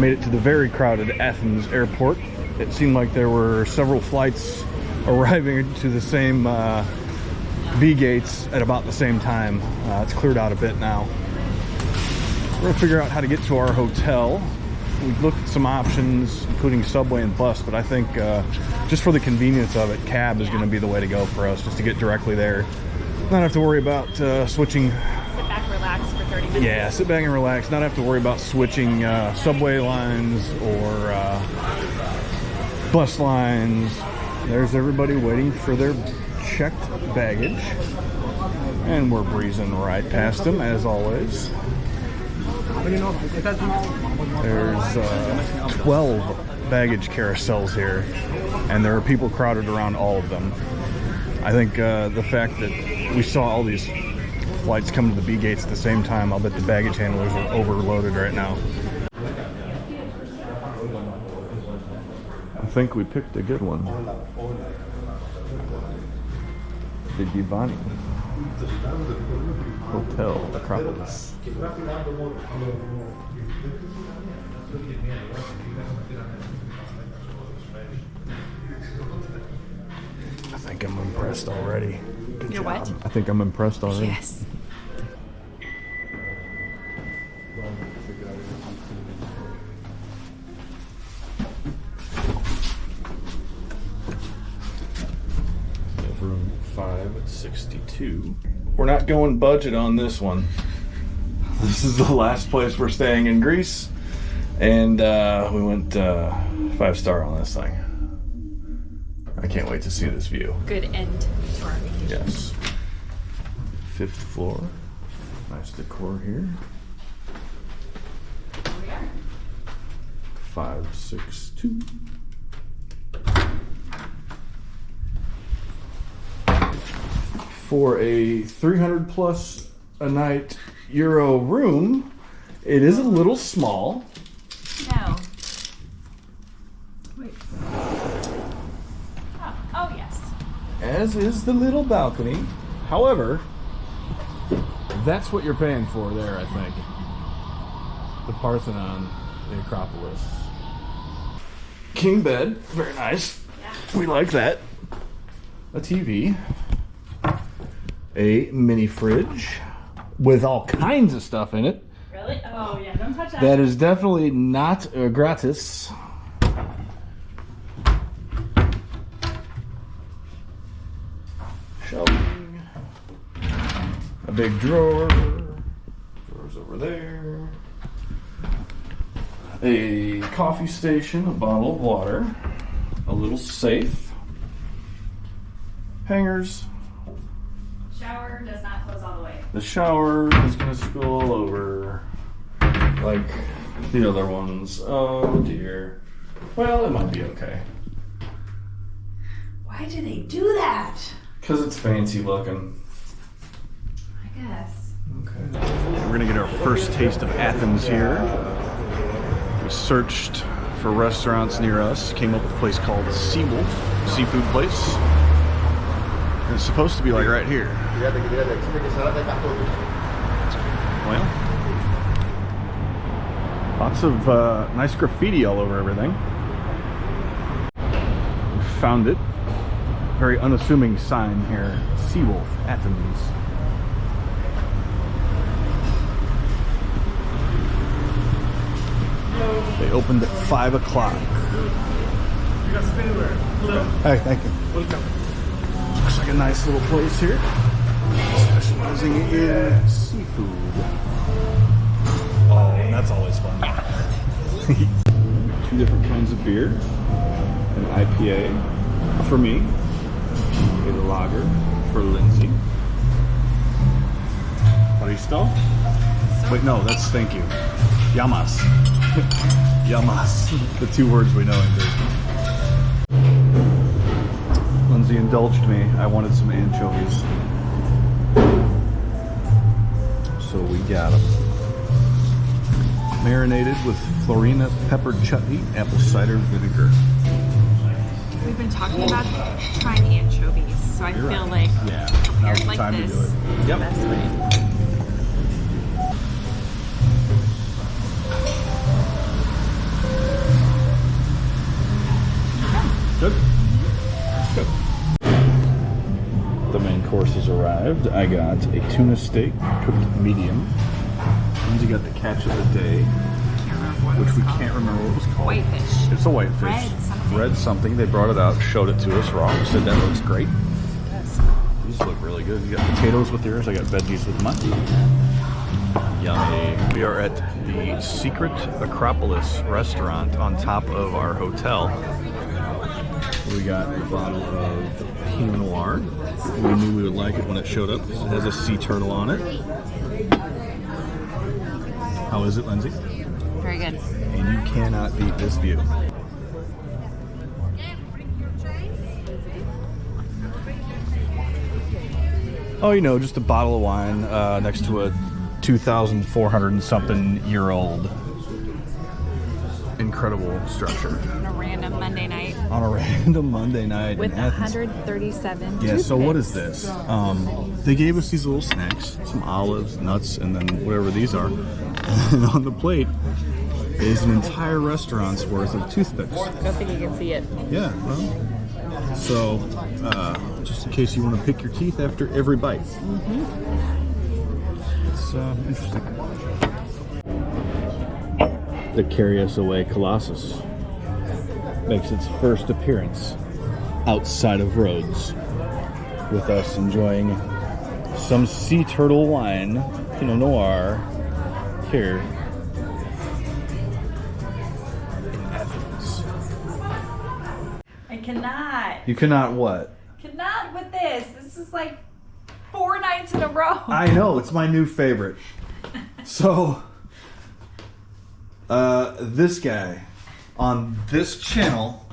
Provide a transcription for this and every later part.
Made it to the very crowded Athens airport. It seemed like there were several flights arriving to the same B gates at about the same time. It's cleared out a bit now. We're gonna figure out how to get to our hotel. We've looked at some options, including subway and bus, but I think just for the convenience of it, cab is gonna be the way to go for us, just to get directly there. Not have to worry about switching. Sit back, relax for 30 minutes. Yeah, sit back and relax. Not have to worry about switching subway lines or bus lines. There's everybody waiting for their checked baggage. And we're breezing right past them, as always. There's 12 baggage carousels here, and there are people crowded around all of them. I think the fact that we saw all these flights come to the B gates at the same time, I'll bet the baggage handlers are overloaded right now. I think we picked a good one. The Divani Hotel Acropolis. I think I'm impressed already. Good You're job. what? I think I'm impressed already. Yes. Room 562. We're not going budget on this one. This is the last place we're staying in Greece, and we went 5-star on this thing. I can't wait to see this view. Good end to our vacation. Yes. 5th floor. Nice decor here. 562. For a 300 plus a night euro room, it is a little small. No. Wait. Oh, yes. As is the little balcony. However, that's what you're paying for there, I think. The Parthenon, the Acropolis. King bed, very nice. Yeah. We like that. A TV. A mini fridge with all kinds of stuff in it. Really? Oh, yeah, don't touch that. That is definitely not gratis. Shelving. A big drawer. Drawers over there. A coffee station, a bottle of water. A little safe. Hangers. Shower does not close all the way. The shower is gonna spill all over like the other ones. Oh dear. Well, it might be okay. Why do they do that? Because it's fancy looking. I guess. Okay. We're gonna get our first taste of Athens here. We searched for restaurants near us. Came up with a place called Seawolf, seafood place. And it's supposed to be like right here. Well, lots of nice graffiti all over everything. We found it. Very unassuming sign here. Seawolf, Athens. They opened at 5 o'clock. Hey, thank you. Welcome. Looks like a nice little place here. Specializing in seafood. Oh, that's always fun. 2 different kinds of beer. An IPA for me. A lager for Lindsay. Paristo? Wait, no, that's thank you. Yamas. Yamas. The 2 words we know in Greek. Lindsay indulged me. I wanted some anchovies. So we got them. Marinated with Florina pepper chutney, apple cider vinegar. We've been talking about trying anchovies, so I feel like Now's the like time this to do it. is Yep. the best way. arrived. I got a tuna steak, cooked medium. Lindsay got the catch of the day, which we can't remember what it was called. Whitefish. It's a whitefish. Red something. Red something. They brought it out, showed it to us raw. We said that looks great. Yes. These look really good. You got potatoes with yours. I got veggies with mine. Yummy. We are at the secret Acropolis restaurant on top of our hotel. We got a bottle of Pinot Noir. We knew we would like it when it showed up. It has a sea turtle on it. How is it, Lindsay? Very good. And you cannot beat this view. Oh, you know, just a bottle of wine next to a 2,400 and something year old incredible structure. On a random Monday night. On a random Monday night with in Athens. 137 Yeah, so what toothpicks. is this? They gave us these little snacks, some olives, nuts, and then whatever these are. And on the plate is an entire restaurant's worth of toothpicks. I don't think you can see it. Yeah, well, so just in case you want to pick your teeth after every bite. It's interesting. The Carry Us Away Colossus makes its first appearance outside of Rhodes, with us enjoying some sea turtle wine, Pinot Noir, here in Athens. I cannot. You cannot what? Cannot with this. This is like 4 nights in a row. I know, it's my new favorite. So, this guy on this channel,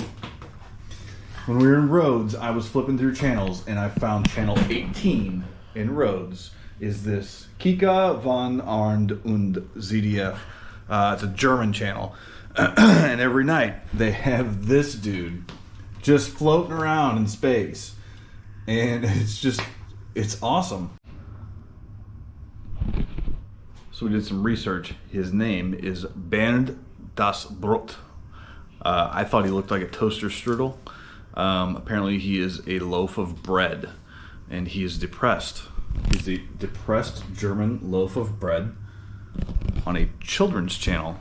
when we were in Rhodes, I was flipping through channels and I found channel 18 in Rhodes. Is this Kika von Arndt und ZDF? It's a German channel. And every night they have this dude just floating around in space. And it's awesome. So we did some research. His name is Bernd das Brot. I thought he looked like a toaster strudel. Apparently he is a loaf of bread, and he is depressed. He's a depressed German loaf of bread on a children's channel.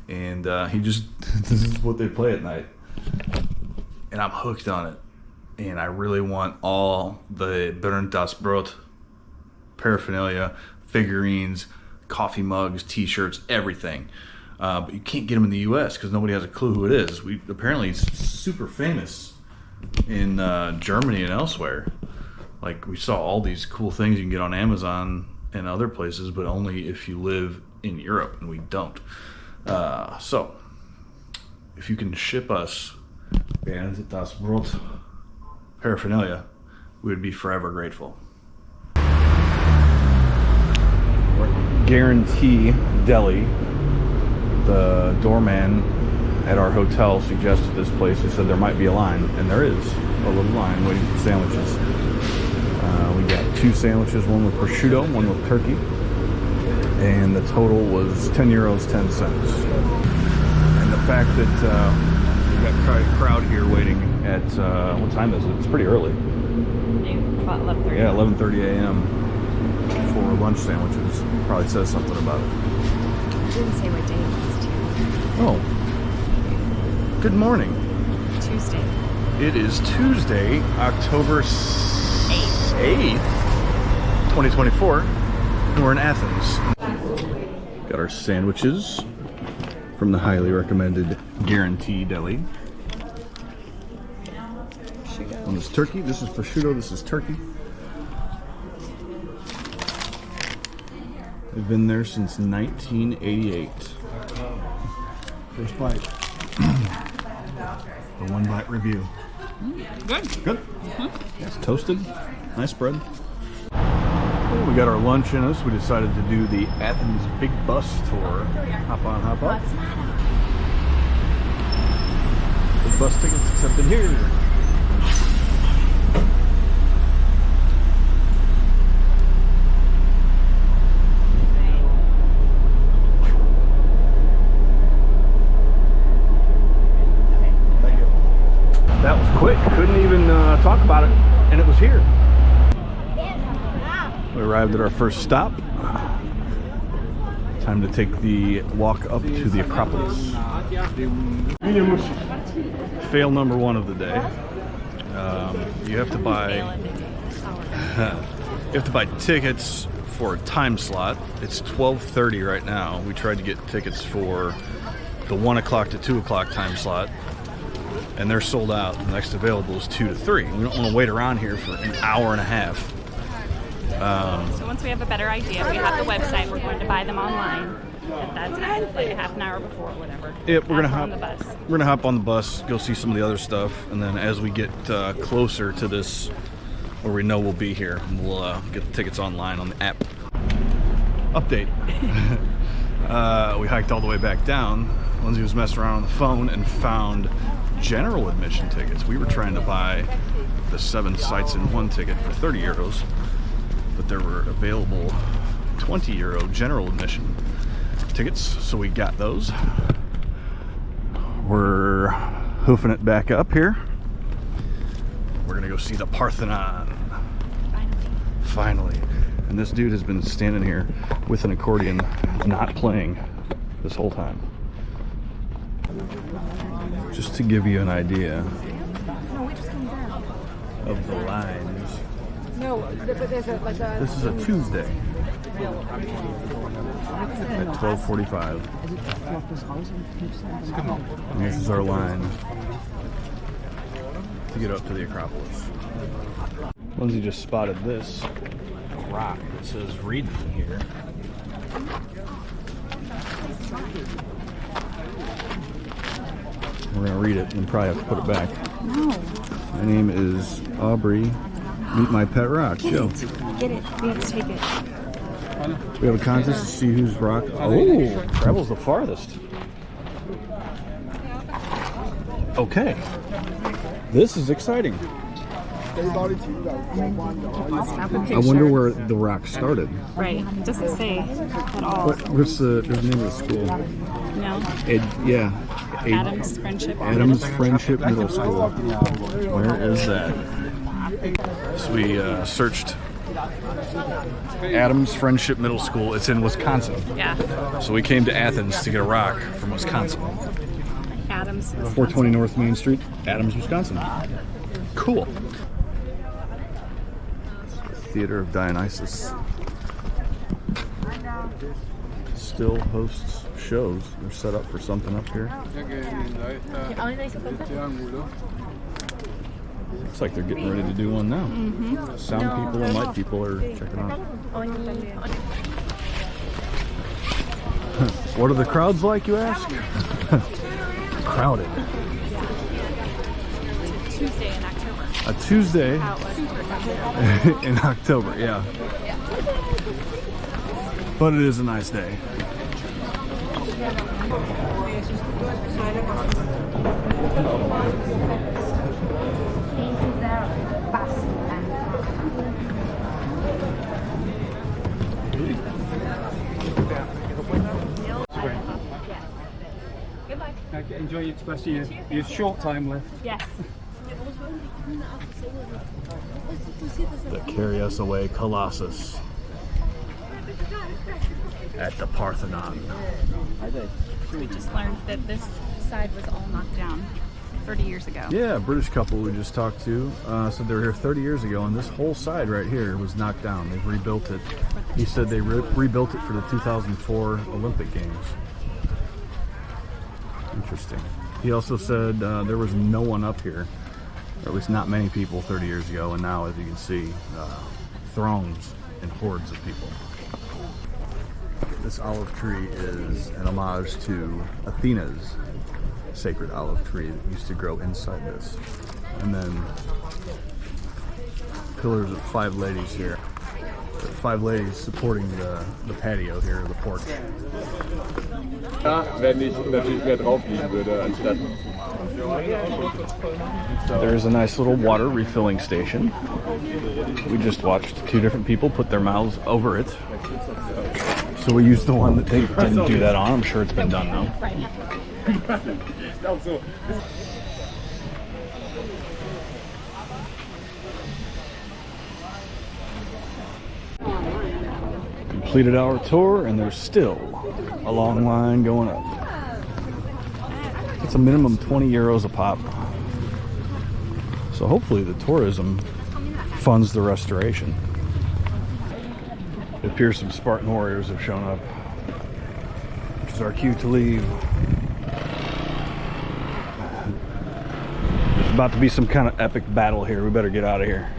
And he just, this is what they play at night. And I'm hooked on it. And I really want all the Bernd das Brot paraphernalia, figurines, coffee mugs, t-shirts, everything. But you can't get them in the US because nobody has a clue who it is. Apparently he's super famous in Germany and elsewhere. Like, we saw all these cool things you can get on Amazon and other places, but only if you live in Europe, and we don't. So, if you can ship us Bernd das Brot paraphernalia, we would be forever grateful. Guarantee Deli, the doorman at our hotel suggested this place. He said there might be a line, and there is a little line waiting for sandwiches. We got 2 sandwiches, one with prosciutto, one with turkey, and the total was €10.10. And the fact that we've got a crowd here waiting at, what time is it? It's pretty early. About 11:30. Yeah, 11:30 a.m. for lunch sandwiches. Probably says something about it. I didn't say what day it was, Oh. Good morning. too. Tuesday. It is Tuesday, October 8th, 2024, and we're in Athens. Got our sandwiches from the highly recommended Guarantee Deli. One is turkey, this is prosciutto, this is turkey. They've been there since 1988. First bite. The one bite review. Good. Good. It's toasted. Nice bread. We got our lunch in us. We decided to do the Athens Big Bus Tour. Hop on, hop up. The bus tickets accepted here. That was quick. Couldn't even talk about it, and it was here. arrived at our first stop. Time to take the walk up to the Acropolis. Fail number one of the day. You have to buy tickets for a time slot. It's 12:30 right now. We tried to get tickets for the 1 o'clock to 2 o'clock time slot, and they're sold out. The next available is 2 to 3. We don't want to wait around here for an hour and a half. So once we have a better idea, we have the website. We're going to buy them online at that time, like a half an hour before, whatever. Yep, we're gonna hop on the bus. We're gonna hop on the bus, go see some of the other stuff, and then as we get closer to this, where we know we'll be here, we'll get the tickets online on the app. Update. We hiked all the way back down. Lindsay was messing around on the phone and found general admission tickets. We were trying to buy the 7 sites in 1 ticket for 30 euros, but there were available 20 euro general admission tickets, so we got those. We're hoofing it back up here. We're gonna go see the Parthenon. Finally. And this dude has been standing here with an accordion, not playing this whole time. Just to give you an idea of the lines. No, but there's a like a. This is a Tuesday at 12:45. And this is our line to get up to the Acropolis. Lindsay just spotted this rock that says "Read me" here. We're gonna read it and probably have to put it back. No. My name is Aubrey. Meet my pet rock. Joe. Get it. We have to take it. We have a contest to see whose rock. Oh, travels the farthest. Okay. This is exciting. I wonder where the rock started. Right. It doesn't say at all. What's the name of the school? No. Adams Friendship. Adams Friendship Middle School. Where is that? So we searched Adams Friendship Middle School. It's in Wisconsin. Yeah. So we came to Athens to get a rock from Wisconsin. Adams. 420 North Main Street, Adams, Wisconsin. Cool. Theater of Dionysus still hosts shows. They're set up for something up here. Looks like they're getting ready to do one now. Mm-hmm. Sound people and light people are checking out. What are the crowds like, you ask? Crowded. Tuesday in October. A Tuesday in October, yeah. But it is a nice day. Good luck. Enjoy your rest of your short time left. Yes. The Carry Us Away Colossus at the Parthenon. We just learned that this side was all knocked down 30 years ago. Yeah, a British couple we just talked to said they were here 30 years ago, and this whole side right here was knocked down. They've rebuilt it. He said they rebuilt it for the 2004 Olympic Games. Interesting. He also said there was no one up here, or at least not many people 30 years ago, and now, as you can see, throngs and hordes of people. This olive tree is an homage to Athena's sacred olive tree that used to grow inside this. And then pillars of 5 ladies here. 5 ladies supporting the patio here, the porch. Wenn ich natürlich mehr drauf liegen würde, anstatt. There's a nice little water refilling station. We just watched 2 different people put their mouths over it. So we used the one that they didn't do that on. I'm sure it's been done now. completed our tour, and there's still a long line going up. It's a minimum 20 euros a pop. So hopefully the tourism funds the restoration. It appears some Spartan warriors have shown up, which is our cue to leave. There's about to be some kind of epic battle here. We better get out of here.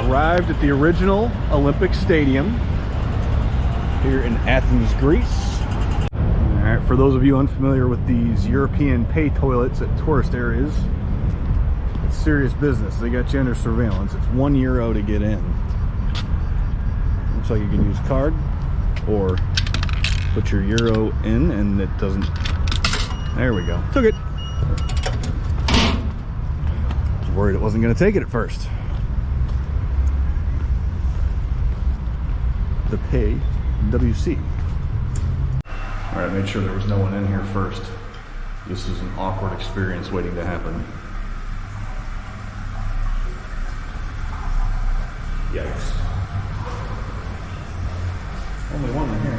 Arrived at the original Olympic Stadium here in Athens, Greece. All right, for those of you unfamiliar with these European pay toilets at tourist areas, it's serious business. They got you under surveillance. It's €1 to get in. Looks like you can use card or put your euro in and it doesn't. There we go. Took it. I was worried it wasn't going to take it at first. The pay WC. All right, made sure there was no one in here first. This is an awkward experience waiting to happen. Yikes. Only one in here.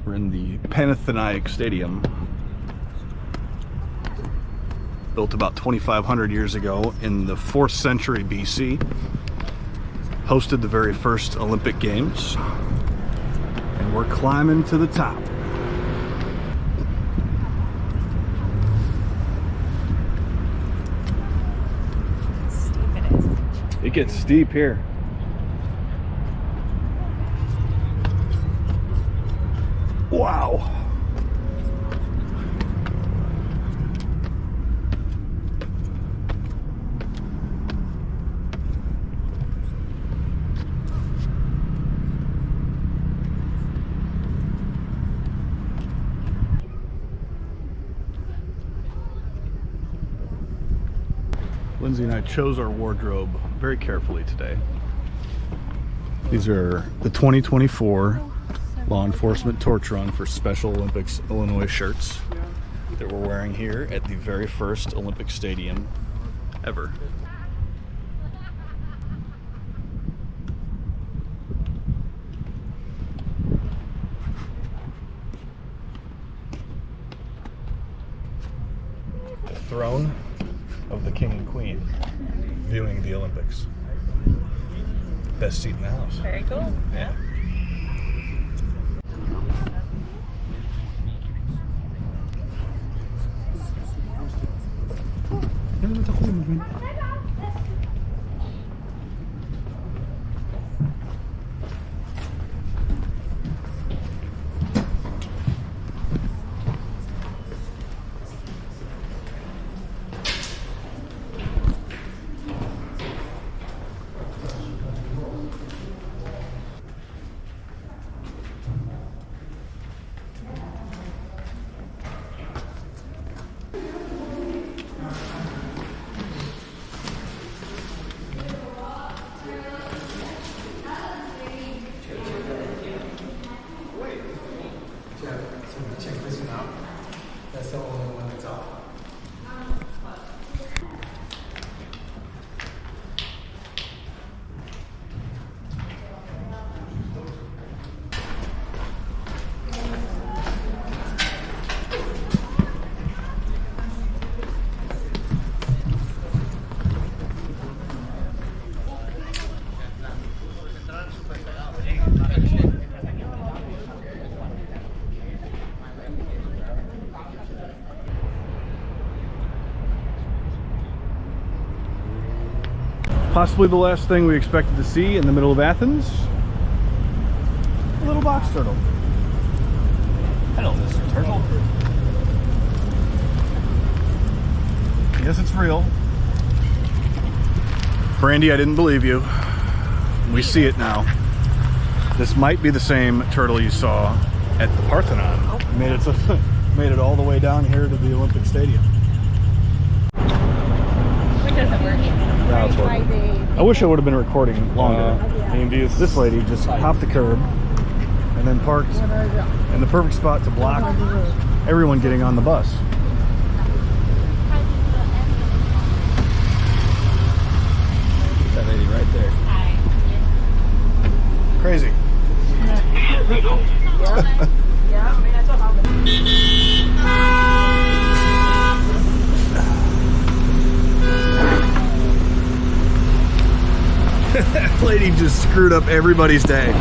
We're in the Panathenaic Stadium. Built about 2,500 years ago in the 4th century BC. Hosted the very first Olympic Games. And we're climbing to the top. Steep it is. It gets steep here. Wow. Lindsay and I chose our wardrobe very carefully today. These are the 2024 Law Enforcement Torch Run for Special Olympics Illinois shirts that we're wearing here at the very first Olympic Stadium ever. The throne of the King and Queen viewing the Olympics. Best seat in the house. Very cool. Yeah. Possibly the last thing we expected to see in the middle of Athens. A little box turtle. Hello, Mr. Turtle. Yes, it's real. Brandy, I didn't believe you. We see it now. This might be the same turtle you saw at the Parthenon. Oh. Made it all the way down here to the Olympic Stadium. It doesn't work. Now it's working. I wish I would have been recording longer. This lady just hopped the curb and then parked in the perfect spot to block everyone getting on the bus. That lady right there. Crazy. That lady just screwed up everybody's day.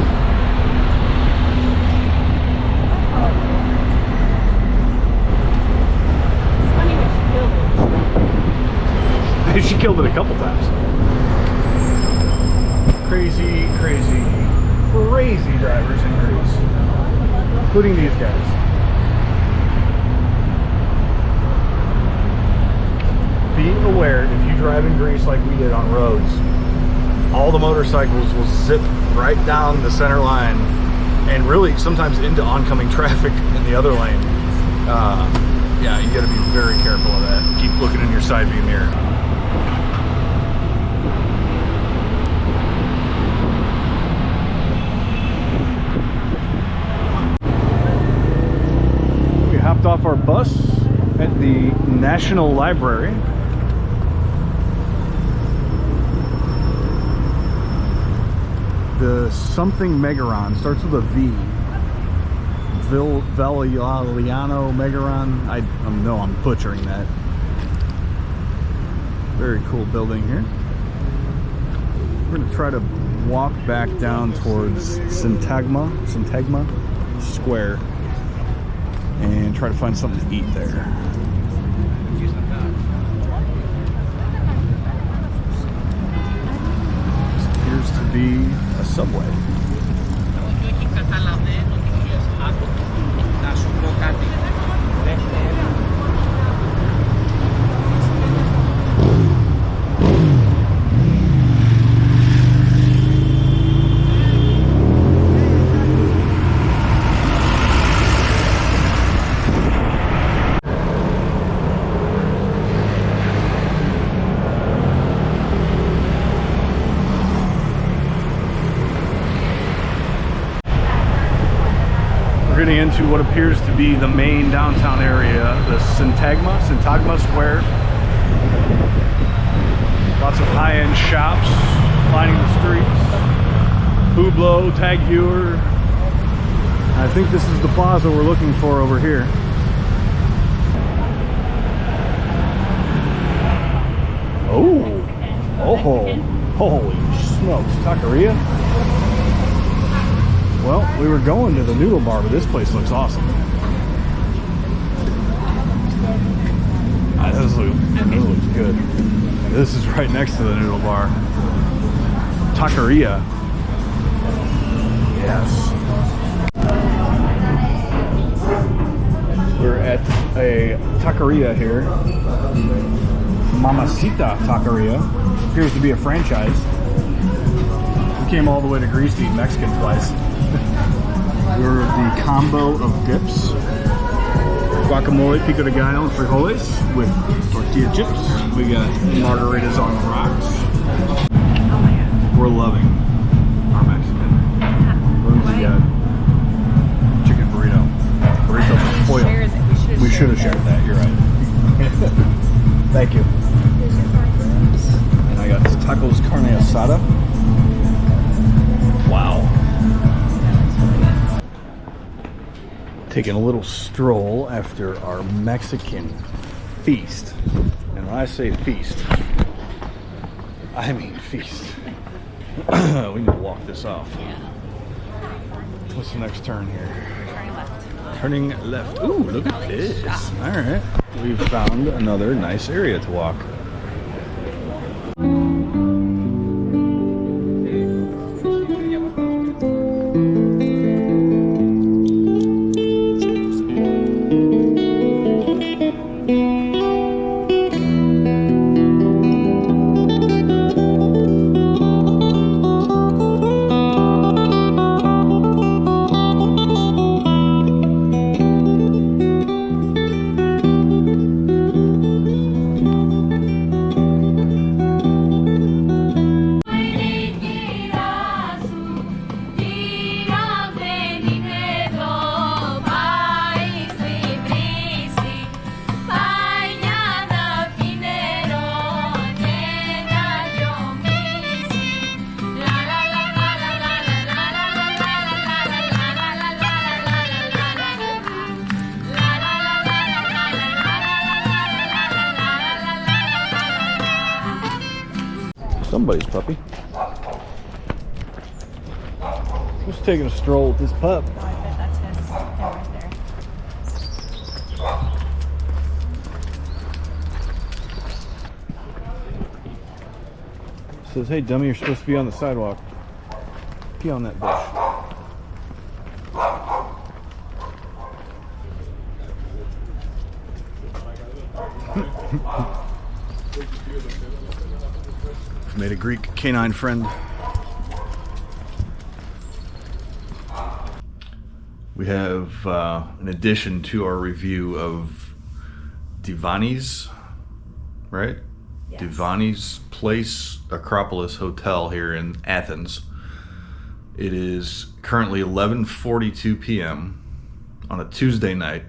She killed it a couple times. Crazy, crazy, crazy drivers in Greece, including these guys. Be aware, if you drive in Greece like we did on Rhodes, all the motorcycles will zip right down the center line and really sometimes into oncoming traffic in the other lane. Yeah, you gotta be very careful of that. Keep looking in your side view mirror. We hopped off our bus at the National Library. The something Megaron starts with a V. Valiano Megaron. I know I'm butchering that. Very cool building here. We're going to try to walk back down towards Syntagma Square and try to find something to eat there. This appears to be a Subway. Getting into what appears to be the main downtown area, the Syntagma Square. Lots of high-end shops lining the streets. Hublot, Tag Heuer. I think this is the plaza we're looking for over here. Oh, holy smokes, taqueria. Well, we were going to the noodle bar, but this place looks awesome. This looks good. This is right next to the noodle bar. Taqueria. Yes. We're at a taqueria here. Mamacita Taqueria. Appears to be a franchise. We came all the way to Greece to eat Mexican twice. We're the combo of dips. Guacamole, pico de gallo, and frijoles with tortilla chips. We got margaritas on the rocks. We're loving our Mexican. We got chicken burrito. Burrito with pollo. We should have shared that, you're right. Thank you. And I got tacos carne asada. Wow. Taking a little stroll after our Mexican feast. And when I say feast, I mean feast. We need to walk this off. What's the next turn here? Turning left. Turning left. Ooh, look at this. All right. We've found another nice area to walk. somebody's puppy. Just taking a stroll with this pup. I bet that's his right there. Says, hey dummy, you're supposed to be on the sidewalk. Pee on that bush. Made a Greek canine friend. We have an addition to our review of Divani's, right? Yes. Divani's Place Acropolis Hotel here in Athens. It is currently 11:42 p.m. on a Tuesday night.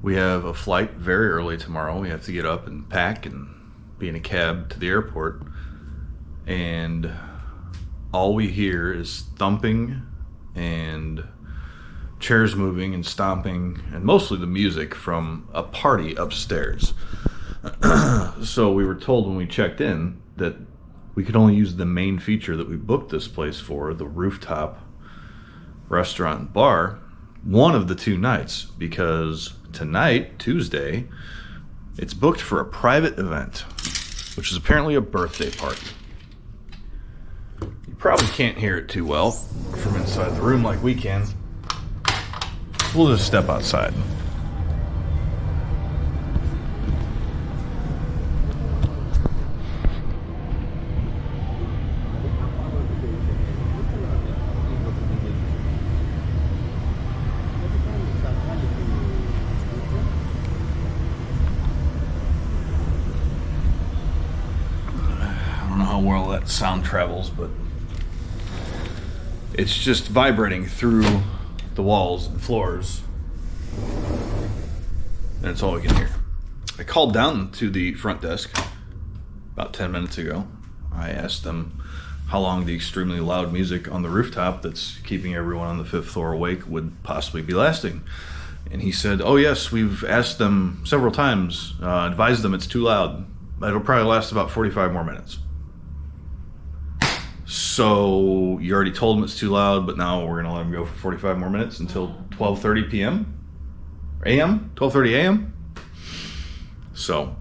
We have a flight very early tomorrow. We have to get up and pack and be in a cab to the airport. And all we hear is thumping and chairs moving and stomping, and mostly the music from a party upstairs. So we were told when we checked in that we could only use the main feature that we booked this place for, the rooftop restaurant and bar, one of the 2 nights, because tonight, Tuesday, it's booked for a private event, which is apparently a birthday party. You probably can't hear it too well from inside the room like we can. We'll just step outside. I don't know how well that sound travels, but it's just vibrating through the walls and floors, and it's all we can hear. I called down to the front desk about 10 minutes ago. I asked them how long the extremely loud music on the rooftop that's keeping everyone on the 5th floor awake would possibly be lasting. And he said, oh yes, we've asked them several times, advised them it's too loud. It'll probably last about 45 more minutes. So you already told them it's too loud, but now we're going to let them go for 45 more minutes until 12:30 p.m. a.m. 12:30 a.m. So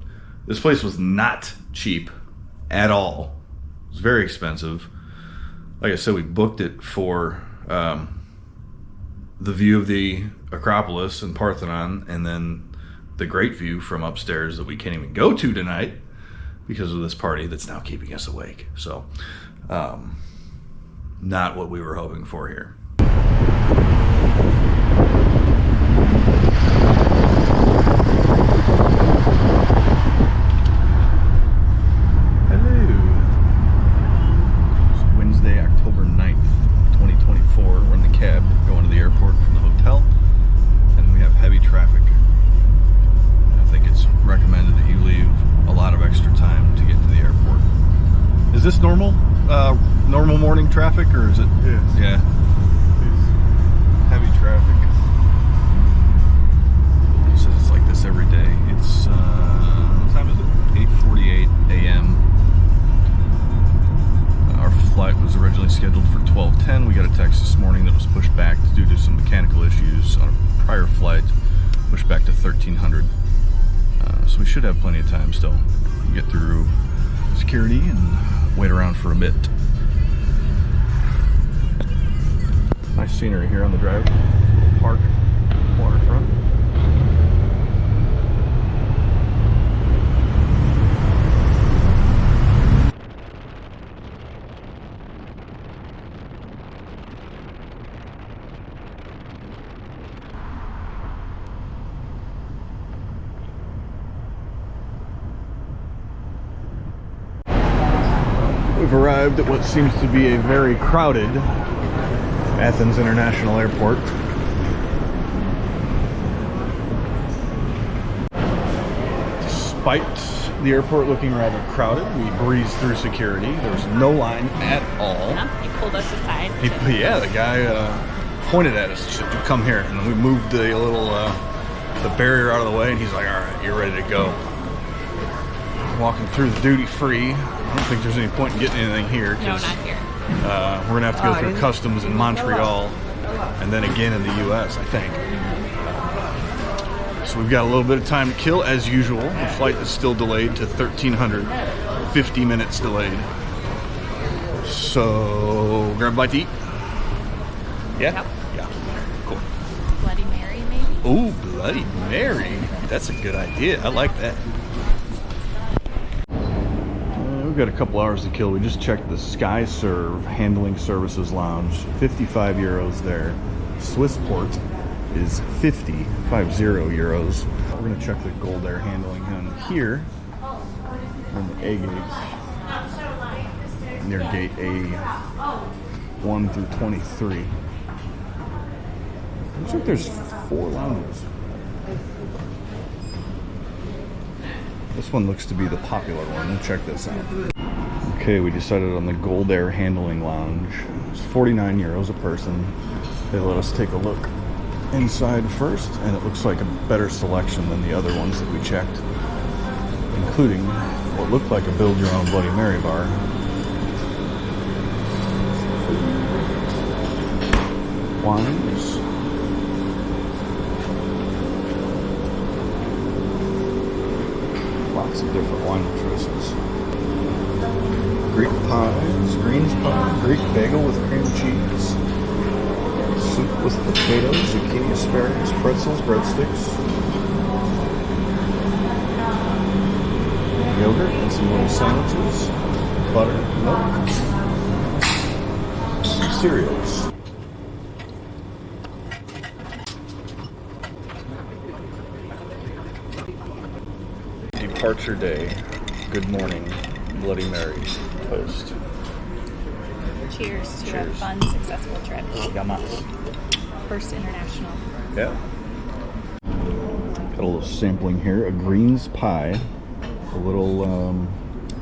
this place was not cheap at all. It was very expensive. Like I said, we booked it for the view of the Acropolis and Parthenon, and then the great view from upstairs that we can't even go to tonight because of this party that's now keeping us awake. So not what we were hoping for here. Hello. It's Wednesday, October 9th, 2024. We're in the cab going to the airport from the hotel, and we have heavy traffic. I think it's recommended that you leave a lot of extra time to get to the airport. Is this normal? Normal morning traffic, or is it? Yes. Yeah. Heavy traffic. He says it's like this every day. It's what time is it? 8:48 a.m. Our flight was originally scheduled for 12:10. We got a text this morning that was pushed back due to some mechanical issues on a prior flight. Pushed back to 1300. So we should have plenty of time still to get through security and wait around for a bit. Nice scenery here on the drive. Little park, waterfront. We've arrived at what seems to be a very crowded Athens International Airport. Despite the airport looking rather crowded, we breezed through security. There was no line at all. Yeah, he pulled us aside. Yeah, the guy pointed at us and said, "Come here." And then we moved the little the barrier out of the way, and he's like, "All right, you're ready to go." walking through the duty free. I don't think there's any point in getting anything here. No, not here. We're gonna have to go through customs in Montreal and then again in the US, I think. So we've got a little bit of time to kill as usual. The flight is still delayed to 1300, 50 minutes delayed. So grab a bite to eat. Yeah? Yep. Yeah. Cool. Bloody Mary, maybe? Ooh, Bloody Mary. That's a good idea. I like that. We've got a couple hours to kill. We just checked the SkyServe Handling Services Lounge. 55 euros there. Swissport is 50 euros. We're going to check the Gold Air handling in here. We're in the A gates. Near gate A1 through 23. Looks like there's 4 lounges. This one looks to be the popular one. We'll check this out. Okay, we decided on the Gold Air Handling Lounge. It's 49 euros a person. They let us take a look inside first, and it looks like a better selection than the other ones that we checked, including what looked like a build-your-own Bloody Mary bar. Wines. Lots of different wine choices. Greek pies, greens pie, Greek bagel with cream cheese, soup with potatoes, zucchini, asparagus, pretzels, breadsticks, yogurt and some little sandwiches, butter, milk, some cereals. Departure day. Good morning, Bloody Mary toast. Cheers to a Cheers. fun, successful trip. Yamas. First international. Yeah. Got a little sampling here. A greens pie. A little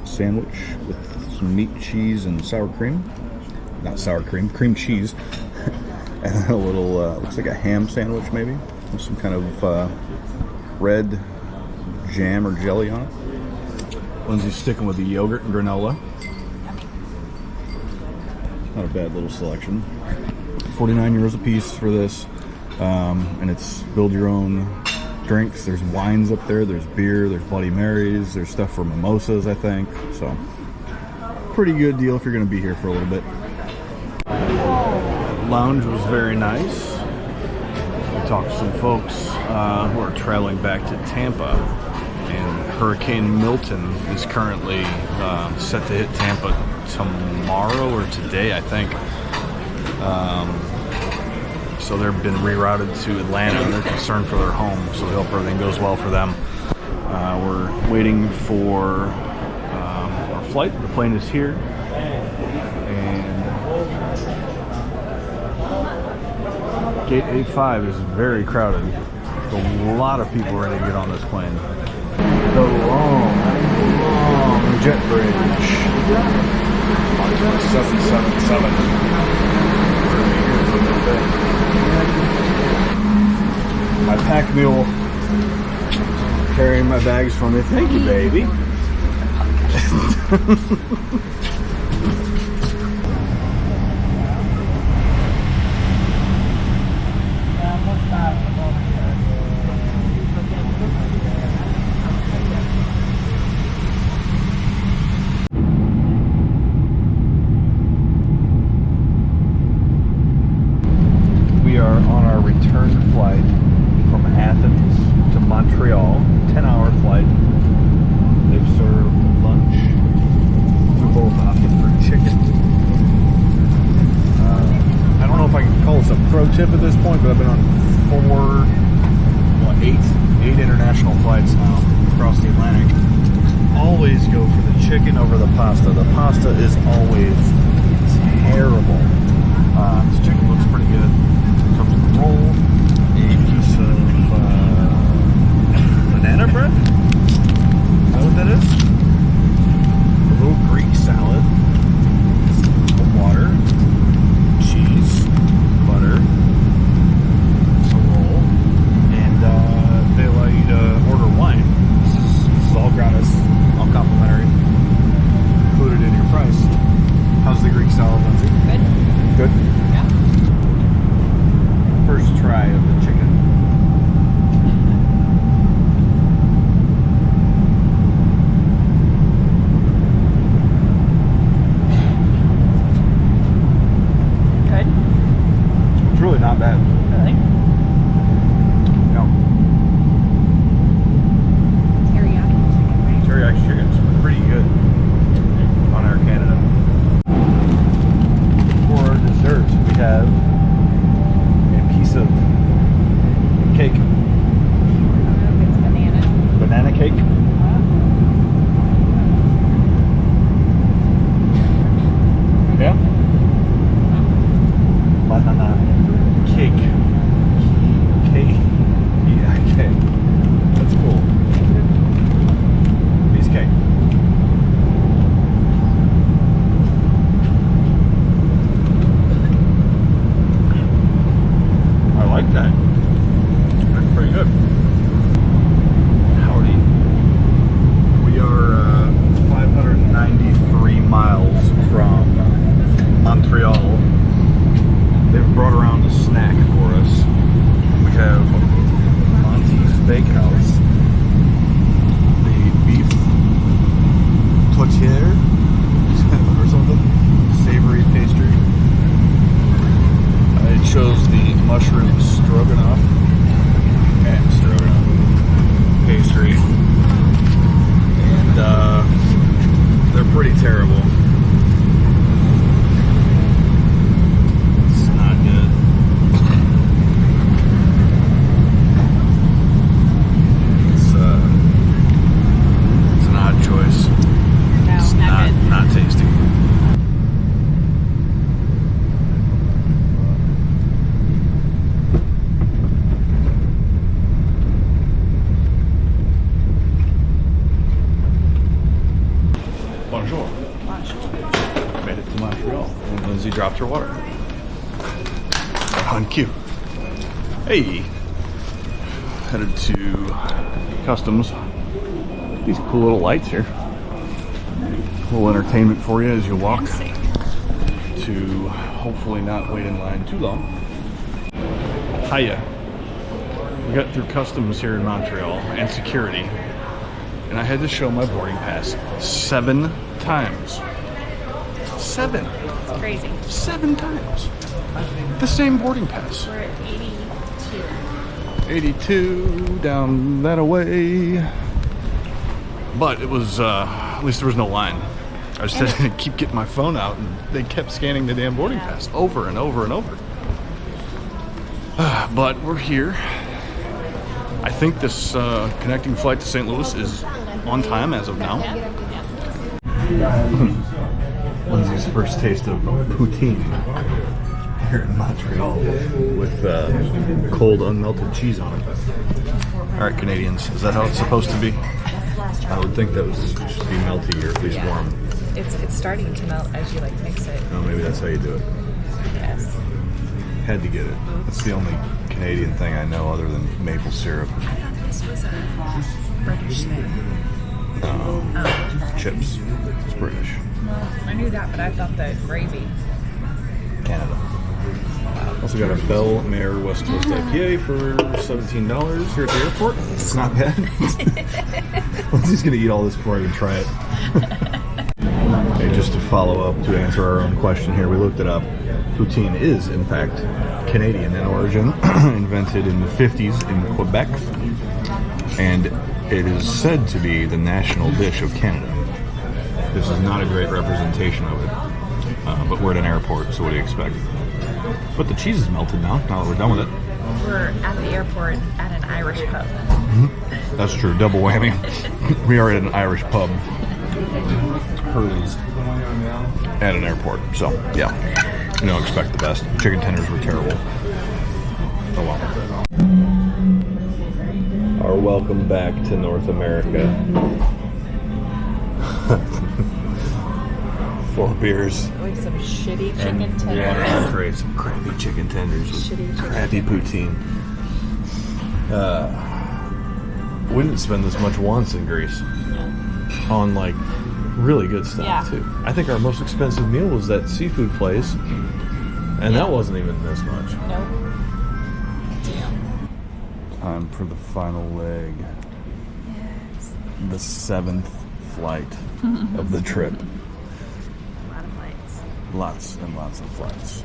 sandwich with some meat, cheese, and sour cream. Not sour cream, cream cheese. And then a little, looks like a ham sandwich maybe. With some kind of red jam or jelly on it. Lindsay's sticking with the yogurt and granola. Not a bad little selection. 49 euros a piece for this. And it's build your own drinks. There's wines up there, there's beer, there's Bloody Marys, there's stuff for mimosas, I think. So, pretty good deal if you're going to be here for a little bit. Lounge was very nice. We talked to some folks who are traveling back to Tampa. And Hurricane Milton is currently set to hit Tampa tomorrow or today, I think. So they've been rerouted to Atlanta, and they're concerned for their home, so we hope everything goes well for them. We're waiting for our flight. The plane is here. And gate A5 is very crowded. A lot of people ready to get on this plane. The long jet bridge. 777. My pack mule carrying my bags for me. Thank you, baby. Return flight from Athens to Montreal, 10-hour flight. They've served lunch. We both opted for chicken. I don't know if I can call this a pro tip at this point, but I've been on eight international flights now across the Atlantic. Always go for the chicken over the pasta. The pasta is always terrible. This chicken looks pretty good. Comes with a roll, a piece of banana bread. Is that what that is? A little Greek salad, water, cheese, butter, a roll, and they allow you to order wine. This is all gratis, all complimentary. not bad. Really? No. Teriyaki chicken, right? Teriyaki chicken's pretty good on Air Canada. For our dessert, we have a piece of cake. I don't know if it's banana. Banana cake. Yeah? Banana cake. Cake. Yeah, cake. That's cool. Piece of cake. I like that. That's pretty good. Howdy. We are 593 miles from Montreal. They've brought around a snack for us. We have Monty's Bakehouse, the beef tourtière or something, savory pastry. I chose the mushroom stroganoff and stroganoff pastry, and they're pretty terrible. It's not good. It's an odd choice. No, It's not good. not tasty. Bonjour. Made it to Montreal. And Lindsay dropped her water. On cue. Hey. Headed to Customs. These cool little lights here. A little entertainment for you as you walk to hopefully not wait in line too long. Hiya. We got through Customs here in Montreal and security, and I had to show my boarding pass 7 times. 7. It's crazy. 7 times. The same boarding pass. We're at 82. 82 down that away. But it was, at least there was no line. I just had to keep getting my phone out, and they kept scanning the damn boarding pass over and over and over. But we're here. I think this connecting flight to St. Louis is on time as of now. Lindsay's first taste of poutine here in Montreal with cold unmelted cheese on it. All right, Canadians, is that how it's supposed to be? I would think that would just be melty or at least warm. It's starting to melt as you like mix it. Oh, maybe that's how you do it. Yes. Had to get it. That's the only Canadian thing I know other than maple syrup. This was a British thing. Chips. It's British. Well, I knew that, but I thought the gravy. Canada. Also got a Belle Mare West Coast IPA for $17 here at the airport. It's not bad. Lindsay's gonna eat all this before I even try it. Okay, just to follow up, to answer our own question here, we looked it up. Poutine is, in fact, Canadian in origin, invented in the 50s in Quebec, and it is said to be the national dish of Canada. This is not a great representation of it, but we're at an airport, so what do you expect? But the cheese is melted now that we're done with it. We're at the airport at an Irish pub. That's true, double whammy. We are at an Irish pub. Hurley's at an airport, so yeah, you don't expect the best. Chicken tenders were terrible. Oh well. Our welcome back to North America. 4 beers. Like some shitty chicken tenders. Yeah, great. Some crappy chicken tenders with Shitty chicken crappy poutine. We didn't spend this much once in Greece on like really good stuff too. I think our most expensive meal was that seafood place, and that wasn't even this much. Nope. Time for the final leg. Yes. The 7th flight of the trip. A lot of lights. Lots and lots of flights.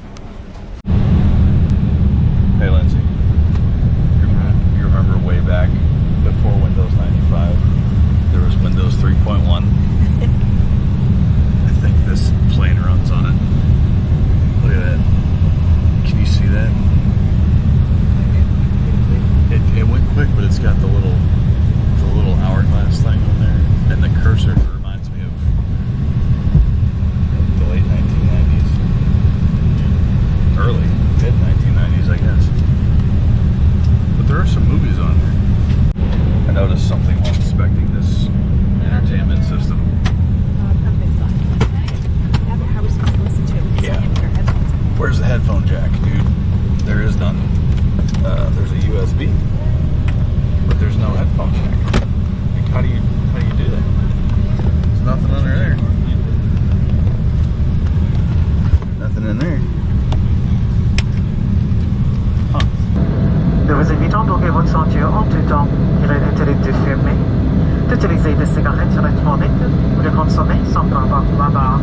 jack, dude. There is none. There's a USB, but there's no headphone jack. Like, how do you do that? There's nothing under there. Nothing in there. Nous vous invitons donc à votre ceinture en tout temps. Il est interdit de fumer, d'utiliser des cigarettes électroniques ou de consommer sans tabac là-bas.